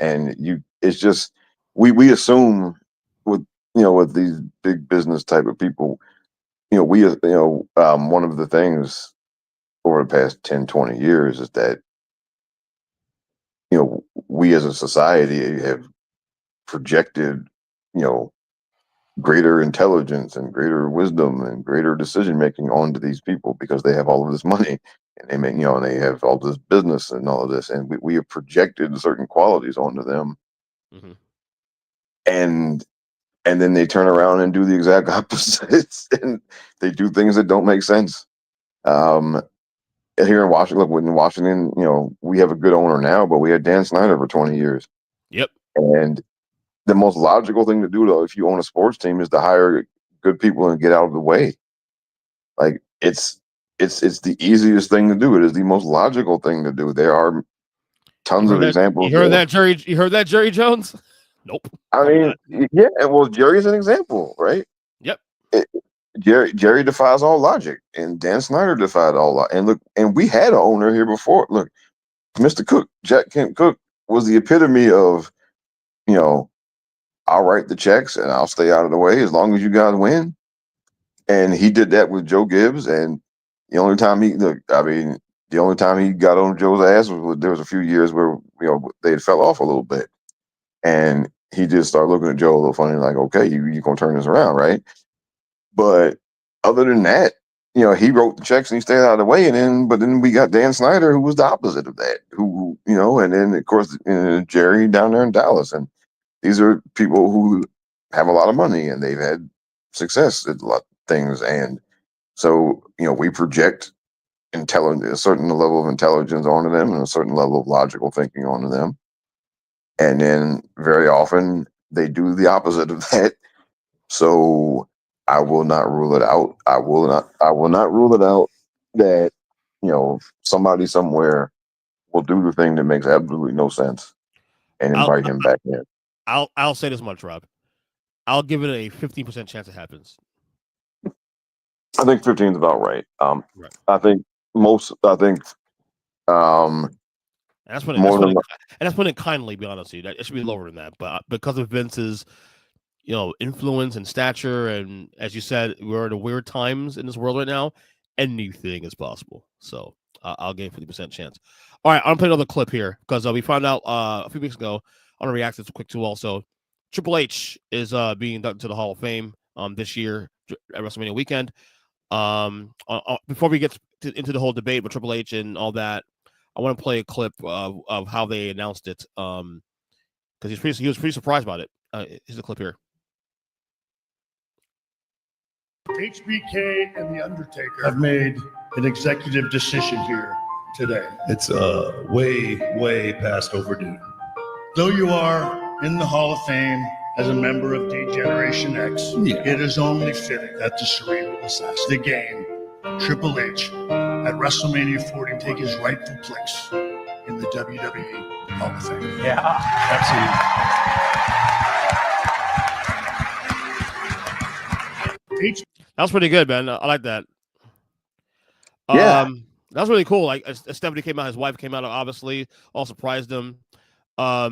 Speaker 4: it's just we assume with with these big business type of people. One of the things over the past 10, 20 years is that, we as a society have projected, greater intelligence and greater wisdom and greater decision making onto these people because they have all of this money and they make, and they have all this business and all of this. And we have projected certain qualities onto them.
Speaker 3: Mm-hmm.
Speaker 4: And then they turn around and do the exact opposites and they do things that don't make sense. Here in Washington, we have a good owner now, but we had Dan Snyder for 20 years.
Speaker 3: Yep.
Speaker 4: And the most logical thing to do, though, if you own a sports team, is to hire good people and get out of the way. Like it's the easiest thing to do. It is the most logical thing to do. There are tons of examples.
Speaker 3: You heard that, Jerry? You heard that, Jerry Jones? Nope.
Speaker 4: I mean, yeah. Well, Jerry's an example, right?
Speaker 3: Yep.
Speaker 4: Jerry defies all logic, and Dan Snyder defied all logic. And look, and we had an owner here before. Look, Mr. Cook, Jack Kent Cook, was the epitome of, I'll write the checks and I'll stay out of the way as long as you guys win. And he did that with Joe Gibbs. And the only time he got on Joe's ass was there was a few years where they fell off a little bit, and he just started looking at Joe a little funny, like, okay, you gonna turn this around, right? But other than that, he wrote the checks and he stayed out of the way. But then we got Dan Snyder, who was the opposite of that, and then of course Jerry down there in Dallas. And these are people who have a lot of money and they've had success at a lot of things. And so, we project a certain level of intelligence onto them and a certain level of logical thinking onto them. And then very often they do the opposite of that. So I will not rule it out. I will not rule it out that, somebody somewhere will do the thing that makes absolutely no sense and invite him back in.
Speaker 3: I'll say this much, Rob. I'll give it a 15% chance it happens.
Speaker 4: I think 15 is about right.
Speaker 3: Right.
Speaker 4: I think
Speaker 3: and that's putting it kindly, be honest with you. It should be lower than that. But because of Vince's, influence and stature, and as you said, we're in weird times in this world right now, anything is possible. So I'll give 50% chance. All right, I'm gonna play another clip here because we found out a few weeks ago. I'm gonna react to this quick too. Also, Triple H is being inducted to the Hall of Fame this year at WrestleMania weekend. Before we get into the whole debate with Triple H and all that, I want to play a clip of how they announced it because he was pretty surprised about it. Here's the clip here.
Speaker 7: HBK and The Undertaker have made an executive decision here today.
Speaker 6: It's way, way past overdue.
Speaker 7: Though you are in the Hall of Fame as a member of D-Generation X, it is only fitting that the cerebral assassin, the Game, Triple H, at WrestleMania 40 take his rightful place in the WWE Hall of Fame.
Speaker 6: Yeah, absolutely.
Speaker 3: That was pretty good, man. I like that.
Speaker 4: Yeah.
Speaker 3: That was really cool. Like Stephanie came out, his wife came out, obviously, all surprised him. I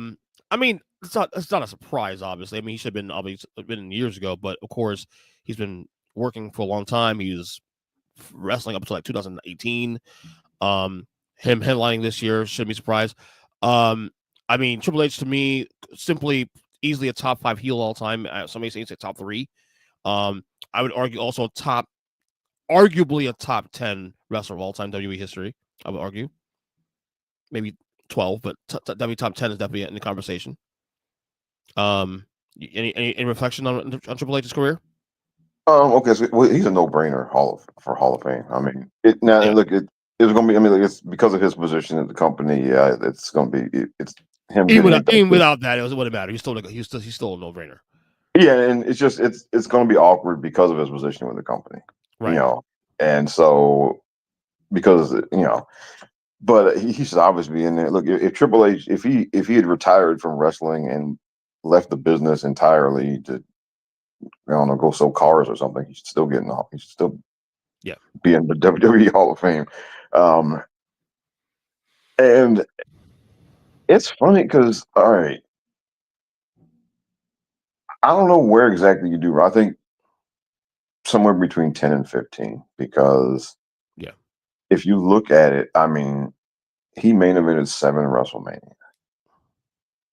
Speaker 3: mean, it's not a surprise, obviously. I mean, he should have been years ago, but of course, he's been working for a long time. He was wrestling up until like 2018. Him headlining this year shouldn't be surprised. I mean, Triple H to me, simply easily a top 5 heel all time. Somebody say top 3. I would argue also arguably a top 10 wrestler of all time WWE history. I would argue maybe 12, but WWE top 10 is definitely in the conversation. Any reflection on Triple H's career?
Speaker 4: Okay, so he's a no-brainer for Hall of Fame. I mean, look, it's going to be. I mean, it's because of his position in the company. Yeah, it's going to be. It's him.
Speaker 3: Even without that, it wouldn't matter. He's still a no-brainer.
Speaker 4: Yeah, and it's going to be awkward because of his position with the company,
Speaker 3: right?
Speaker 4: And so because but he should obviously be in there. Look, if Triple H, if he had retired from wrestling and left the business entirely to, I don't know, go sell cars or something, he should still get off. He should still, be in the WWE Hall of Fame. And it's funny because, all right, I don't know where exactly you do. I think somewhere between 10 and 15, because if you look at it, I mean, he main evented 7 WrestleMania.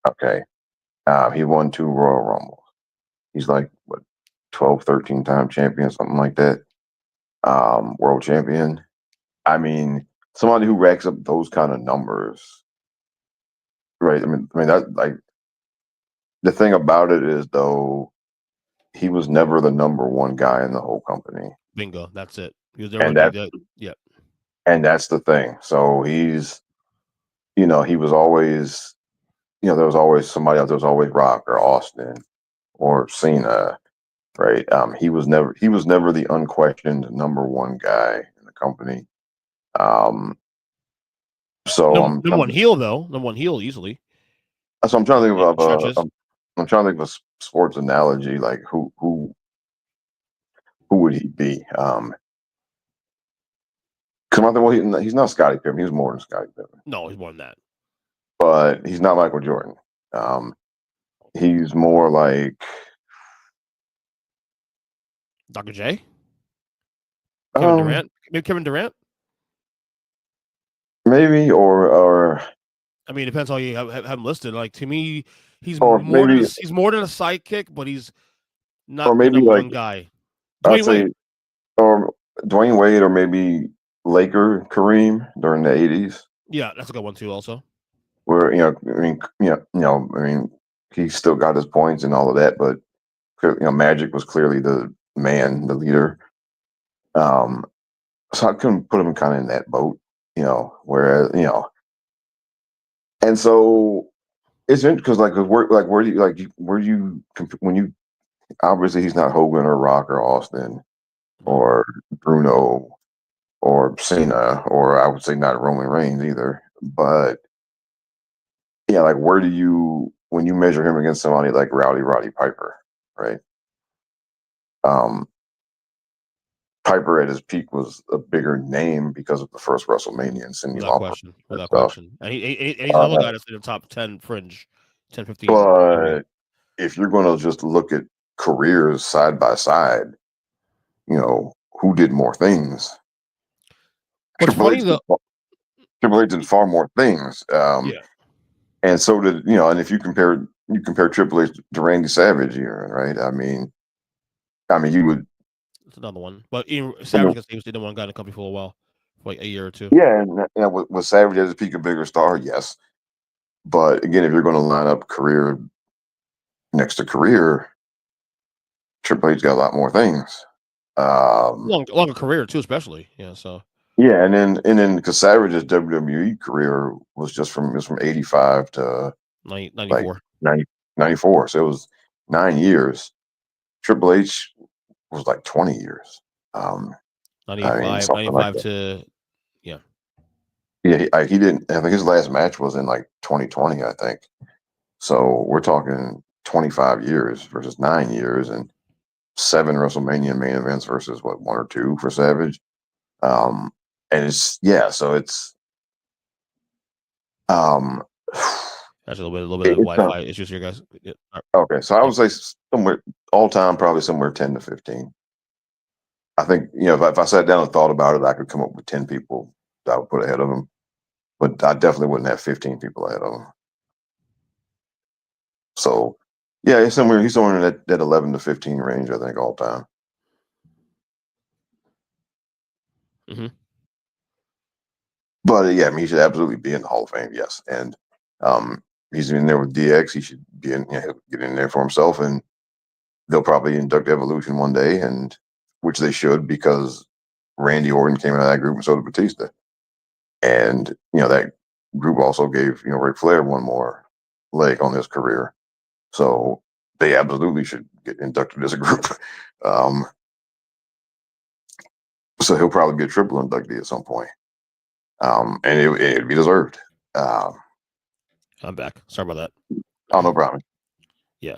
Speaker 4: Okay. He won 2 Royal Rumbles. He's like, 12, 13-time champion, something like that. World champion. I mean, somebody who racks up those kind of numbers, right? I mean that, like, the thing about it is, though, he was never the number 1 guy in the whole company.
Speaker 3: Bingo. That's it. He was
Speaker 4: there. And that's the thing. So he's, he was always, there was always somebody else. There was always Rock or Austin or Cena, right? He was never the unquestioned number 1 guy in the company. So
Speaker 3: number 1 heel though. Number 1 heel easily.
Speaker 4: So I'm trying to think of a sports analogy. Like who would he be? Because he's not Scottie Pippen. He was more than Scottie Pippen.
Speaker 3: No, he's more than that.
Speaker 4: But he's not Michael Jordan. He's more like
Speaker 3: Dr. J? Kevin Durant? Maybe Kevin Durant?
Speaker 4: Maybe, or
Speaker 3: I mean, it depends how you have him listed. Like, to me, he's more than a sidekick, but he's not
Speaker 4: or maybe
Speaker 3: the
Speaker 4: like
Speaker 3: 1 guy.
Speaker 4: I'd say, or Dwayne Wade, or maybe Laker Kareem during the 80s.
Speaker 3: Yeah, that's a good one too. Also,
Speaker 4: where he still got his points and all of that, but Magic was clearly the man, the leader. So I couldn't put him kind of in that boat, whereas, and so it's interesting because where do you when you obviously he's not Hogan or Rock or Austin or Bruno or Cena, or I would say not Roman Reigns either. But yeah, like where do you when you measure him against somebody like Roddy Piper, right? Piper at his peak was a bigger name because of the first WrestleMania and Cindy Lauper.
Speaker 3: Without question. And he's another guy that's in the top 10 fringe, 10, 15.
Speaker 4: But if you're going to just look at careers side by side, who did more things? Triple H did far more things. And so did, and if you compare Triple H to Randy Savage here, right? I mean, you would.
Speaker 3: It's another one, but Savage was the one guy in the company for a while, for like a year or two.
Speaker 4: Yeah, and was Savage at his peak a bigger star? Yes, but again, if you're going to line up career next to career, Triple H got a lot more things.
Speaker 3: Longer career too, especially. Yeah, so.
Speaker 4: Yeah, and then because Savage's WWE career was from 85 to
Speaker 3: 94.
Speaker 4: 94, so it was 9 years. Triple H was like 20 years.
Speaker 3: 95 to yeah.
Speaker 4: Yeah, he didn't. I think his last match was in like 2020, I think. So we're talking 25 years versus 9 years, and 7 WrestleMania main events versus 1 or 2 for Savage. And so it's
Speaker 3: That's a little bit of Wi-Fi issues here, guys. Yeah.
Speaker 4: Okay, so I would say somewhere all time, probably somewhere 10 to 15. I think if I sat down and thought about it, I could come up with 10 people that I would put ahead of him, but I definitely wouldn't have 15 people ahead of him. So yeah, he's somewhere in that 11 to 15 range, I think, all time.
Speaker 3: Mm-hmm.
Speaker 4: But yeah, he should absolutely be in the Hall of Fame, yes. And he's in there with DX. He should be in, get in there for himself, and they'll probably induct Evolution one day, and which they should, because Randy Orton came out of that group and so did Batista. And that group also gave Ric Flair one more leg on his career. So they absolutely should get inducted as a group. So he'll probably be a triple inductee at some point. And it'd be deserved.
Speaker 3: I'm back. Sorry about that.
Speaker 4: Oh, no problem.
Speaker 3: Yeah.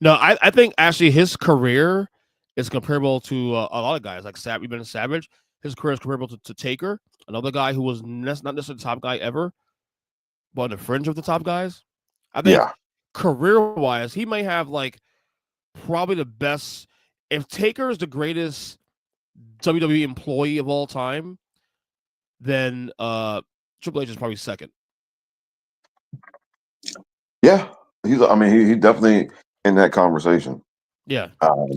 Speaker 3: No, I think actually his career is comparable to a lot of guys like Savage. His career is comparable to Taker, another guy who was not necessarily the top guy ever, but on the fringe of the top guys. I think career-wise, he may have like probably the best. If Taker is the greatest WWE employee of all time, then Triple H is probably second.
Speaker 4: Yeah, he's definitely in that conversation.
Speaker 3: Yeah.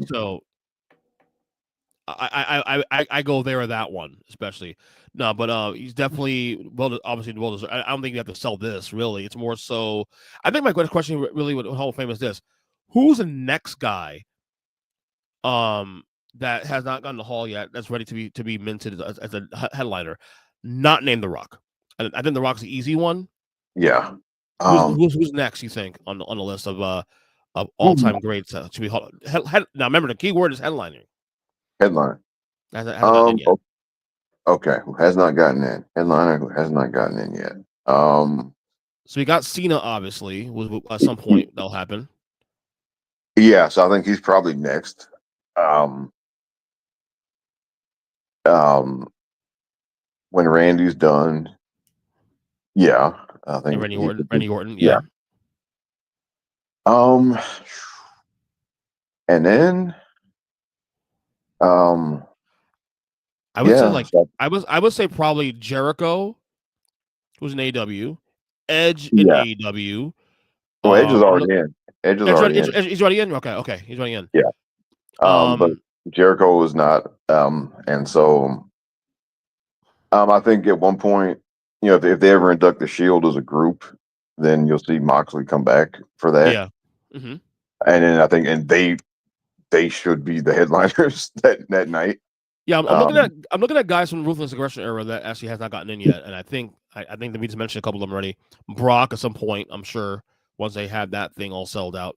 Speaker 3: So I go there with that one, especially. No, but he's definitely obviously well deserved. I don't think you have to sell this really. It's more so. I think my question really with Hall of Fame is this: who's the next guy that has not gotten the Hall yet that's ready to be minted as a headliner, not named The Rock? I think The Rock's the easy one.
Speaker 4: Yeah.
Speaker 3: Who's next? You think on the list of all time greats to be now? Remember the key word is headlining.
Speaker 4: Headline. Okay, has not gotten in. Headliner who has not gotten in yet.
Speaker 3: So we got Cena, obviously. At some point that'll happen.
Speaker 4: Yeah, so I think he's probably next. When Randy's done, yeah, I think
Speaker 3: Randy Orton, yeah.
Speaker 4: And then,
Speaker 3: I would say I would say probably Jericho, who's in AEW, Edge in AEW.
Speaker 4: Oh, Edge is already in. Edge is already in.
Speaker 3: He's already in. Okay, he's already in.
Speaker 4: Yeah. But Jericho is not. And so, I think at one point, if they ever induct the Shield as a group, then you'll see Moxley come back for that.
Speaker 3: Yeah. Mm-hmm.
Speaker 4: And then I think, and they they should be the headliners that night.
Speaker 3: Yeah, I'm looking at guys from the Ruthless Aggression era that actually has not gotten in yet, and I think that we just mentioned a couple of them already. Brock at some point, I'm sure, once they have that thing all sold out.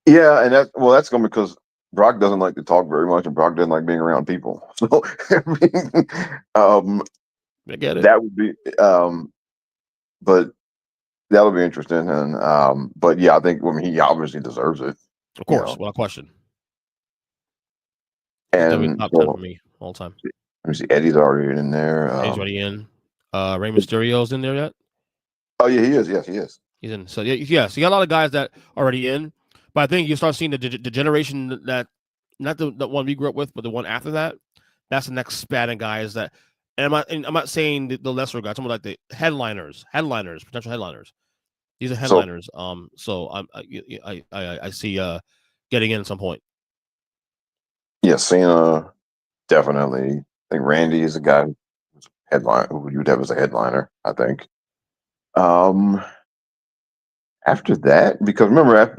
Speaker 4: Yeah, and that's going because Brock doesn't like to talk very much, and Brock doesn't like being around people. So
Speaker 3: I get it.
Speaker 4: That would be, but that would be interesting. And but yeah, I think he obviously deserves it.
Speaker 3: Of course, without question.
Speaker 4: And
Speaker 3: top 10 for me all time.
Speaker 4: Let me see, Eddie's already in there.
Speaker 3: Eddie's already in. Rey Mysterio's in there yet?
Speaker 4: Oh yeah, he is. Yes, he is.
Speaker 3: He's in. So yeah, so you got a lot of guys that are already in, but I think you start seeing the generation that not the one we grew up with, but the one after that. That's the next span of guys that. And I'm not saying the lesser guys. I'm like the headliners, potential headliners. These are headliners. So I see getting in at some point.
Speaker 4: Yeah, Cena definitely. I think Randy is a guy who you'd have as a headliner. I think. After that, because remember,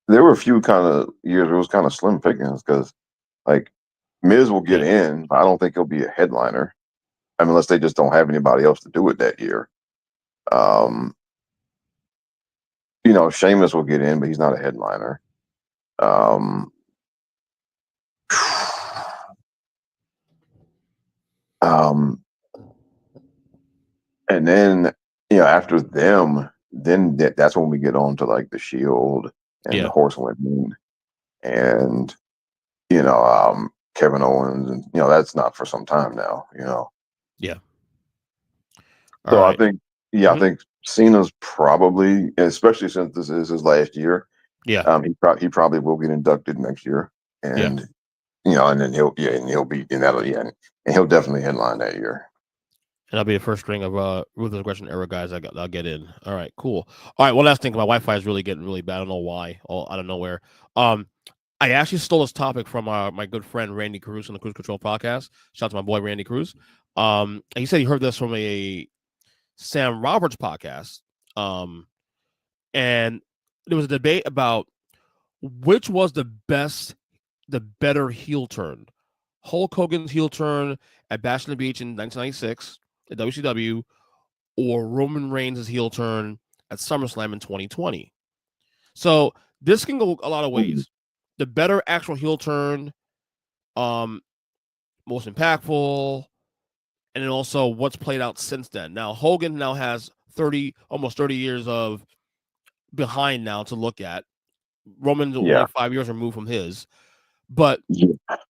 Speaker 4: there were a few kind of years where it was kind of slim pickings because, like, Miz will get in, but I don't think he'll be a headliner. Unless they just don't have anybody else to do it that year. Sheamus will get in, but he's not a headliner. And then, after them, then that's when we get on to like the Shield and the Horsewomen and, Kevin Owens, and, that's not for some time now,
Speaker 3: Yeah.
Speaker 4: So right. I think, I think Cena's probably, especially since this is his last year.
Speaker 3: Yeah.
Speaker 4: He probably will get inducted next year, and and then he'll be in that, and he'll definitely headline that year.
Speaker 3: And I'll be the first string of Ruthless Aggression era guys I'll get in. All right, cool. All right, one last thing. My Wi-Fi is really getting really bad. I don't know why. All out of nowhere. I actually stole this topic from my good friend Randy Cruz on the Cruise Control podcast. Shout out to my boy Randy Cruz. He said he heard this from a Sam Roberts podcast. And there was a debate about which was the better heel turn. Hulk Hogan's heel turn at Bash on the Beach in 1996 at WCW, or Roman Reigns' heel turn at SummerSlam in 2020. So this can go a lot of ways. The better actual heel turn, most impactful, and then also what's played out since then. Now Hogan now has almost 30 years of behind now to look at. Roman's only 5 years removed from his. But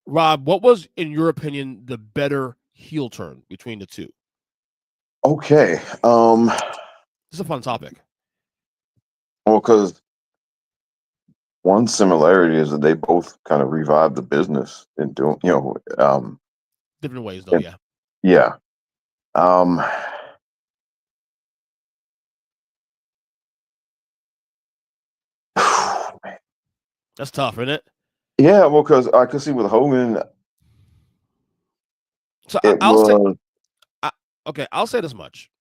Speaker 3: Rob, what was, in your opinion, the better heel turn between the two?
Speaker 4: Okay.
Speaker 3: This is a fun topic.
Speaker 4: Well, because one similarity is that they both kind of revived the business in doing,
Speaker 3: different ways, though.
Speaker 4: Yeah.
Speaker 3: That's tough, isn't it?
Speaker 4: Yeah, well, because I could see with Hogan.
Speaker 3: So I'll say this much.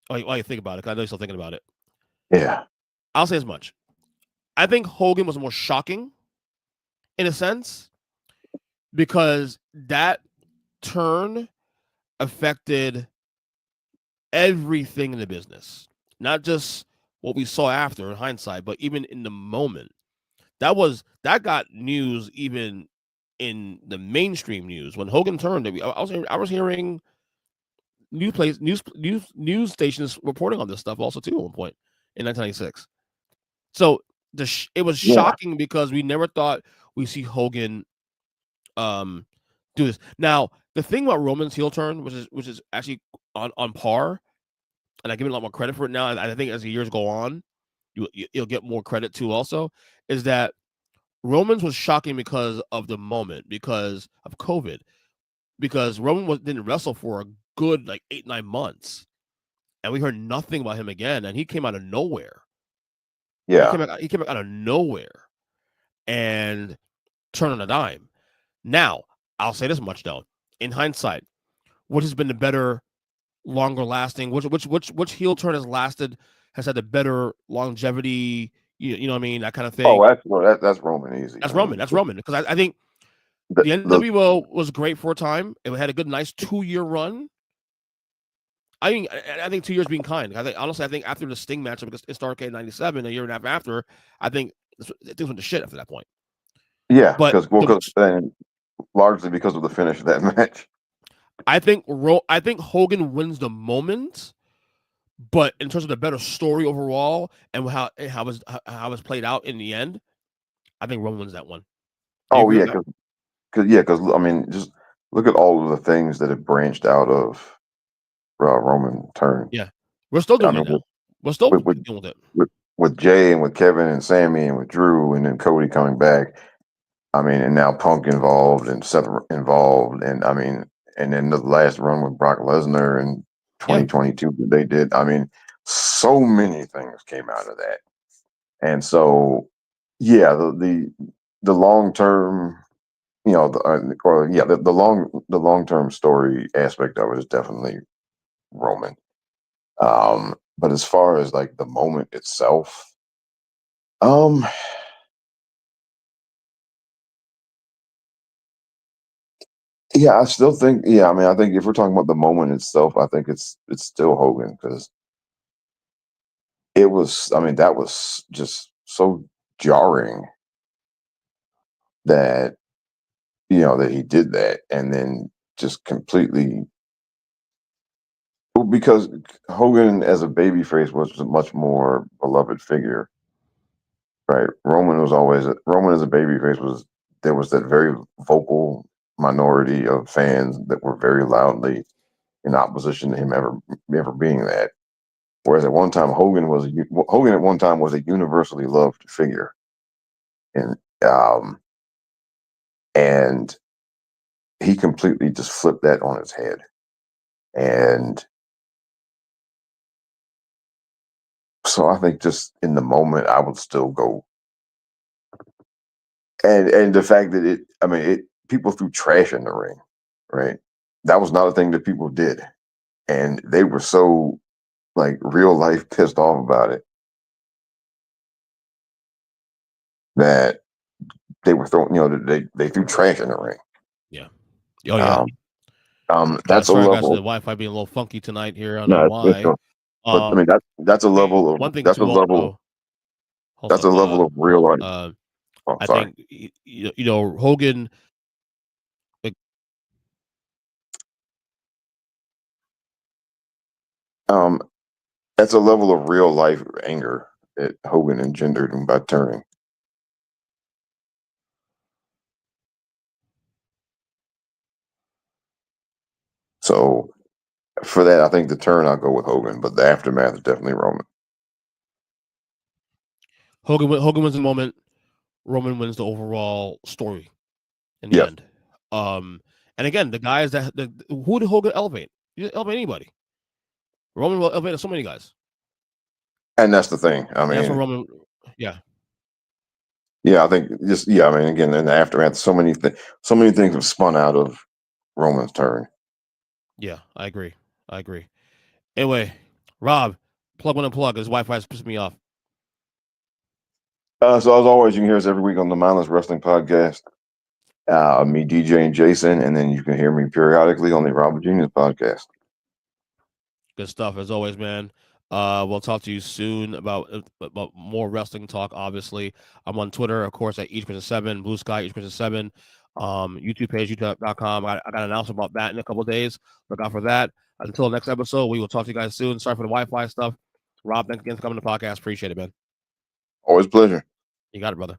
Speaker 3: While you think about it, because I know you're still thinking about it.
Speaker 4: Yeah.
Speaker 3: I'll say as much. I think Hogan was more shocking, in a sense, because that turn affected everything in the business, not just what we saw after in hindsight, but even in the moment. That got news even in the mainstream news. When Hogan turned, I was hearing news stations reporting on this stuff also too at one point in 1996. So it was shocking because we never thought we'd see Hogan do this. Now the thing about Roman's heel turn, which is actually on par, and I give it a lot more credit for it now. And I think as the years go on, you'll get more credit too. Also, is that Roman's was shocking because of the moment, because of COVID, because Roman didn't wrestle for a good 8-9 months, and we heard nothing about him again, and he came out of nowhere.
Speaker 4: Yeah,
Speaker 3: he came out of nowhere and turned on a dime. Now I'll say this much though: in hindsight, which has been the better, longer lasting? Which heel turn has had the better longevity? You know what I mean? That kind of thing.
Speaker 4: Oh, that's Roman easy.
Speaker 3: That's Roman. That's Roman. Because I think
Speaker 4: The-
Speaker 3: the NWO was great for a time. It had a good, nice 2-year run. I think 2 years being kind. I think after the Sting match because it started in '97, a year and a half after, I think things went to shit after that point.
Speaker 4: Yeah,
Speaker 3: But
Speaker 4: largely because of the finish of that match.
Speaker 3: I think Hogan wins the moment, but in terms of the better story overall and how it's played out in the end, I think Roman wins that one.
Speaker 4: Oh yeah, because I mean, just look at all of the things that have branched out of Roman turn.
Speaker 3: Yeah, we're still doing it now. We're still doing it
Speaker 4: with Jay and with Kevin and Sammy and with Drew and then Cody coming back. I mean, and now Punk involved and Seth involved, and I mean, and then the last run with Brock Lesnar in 2022 that they did. I mean, so many things came out of that, and so yeah, the long term, you know, the long term story aspect of it is definitely Roman. But as far as like the moment itself, yeah, I still think, I mean, I think if we're talking about the moment itself, I think it's still Hogan because I mean, that was just so jarring that, that he did that and then just completely, because Hogan as a babyface was a much more beloved figure, right? Roman as a babyface there was that very vocal minority of fans that were very loudly in opposition to him ever being that. Whereas at one time Hogan at one time was a universally loved figure, and he completely just flipped that on its head. And so I think just in the moment I would still go. And the fact that people threw trash in the ring, right? That was not a thing that people did. And they were so like real life pissed off about it that they were throwing, they threw trash in the ring.
Speaker 3: Yeah. Oh yeah.
Speaker 4: That's a level.
Speaker 3: Guys, the Wi-Fi being a little funky tonight here. I don't know why.
Speaker 4: But I mean that's a level of
Speaker 3: one thing.
Speaker 4: That's a level. That's a level of real life.
Speaker 3: I think Hogan.
Speaker 4: That's a level of real life anger that Hogan engendered by turning. So for that, I think the turn I'll go with Hogan, but the aftermath is definitely Roman.
Speaker 3: Hogan wins the moment. Roman wins the overall story in the end. And again, the guys who did Hogan elevate? He didn't elevate anybody. Roman will elevate so many guys.
Speaker 4: And that's the thing. I mean,
Speaker 3: that's what Roman. Yeah.
Speaker 4: Yeah, I think I mean, again, in the aftermath, so many things have spun out of Roman's turn.
Speaker 3: Yeah, I agree. Anyway, Rob, plug one and plug. His Wi-Fi is pissing me off.
Speaker 4: So as always, you can hear us every week on the Mindless Wrestling Podcast. Me, DJ, and Jason, and then you can hear me periodically on the Robert Genius Podcast.
Speaker 3: Good stuff as always, man. We'll talk to you soon about more wrestling talk. Obviously, I'm on Twitter, of course, at EachPerson7, Blue Sky EachPerson7, YouTube page youtube.com. I got an announcement about that in a couple of days. Look out for that. Until next episode, we will talk to you guys soon. Sorry for the Wi-Fi stuff. Rob, thanks again for coming to the podcast. Appreciate it, man.
Speaker 4: Always a pleasure.
Speaker 3: You got it, brother.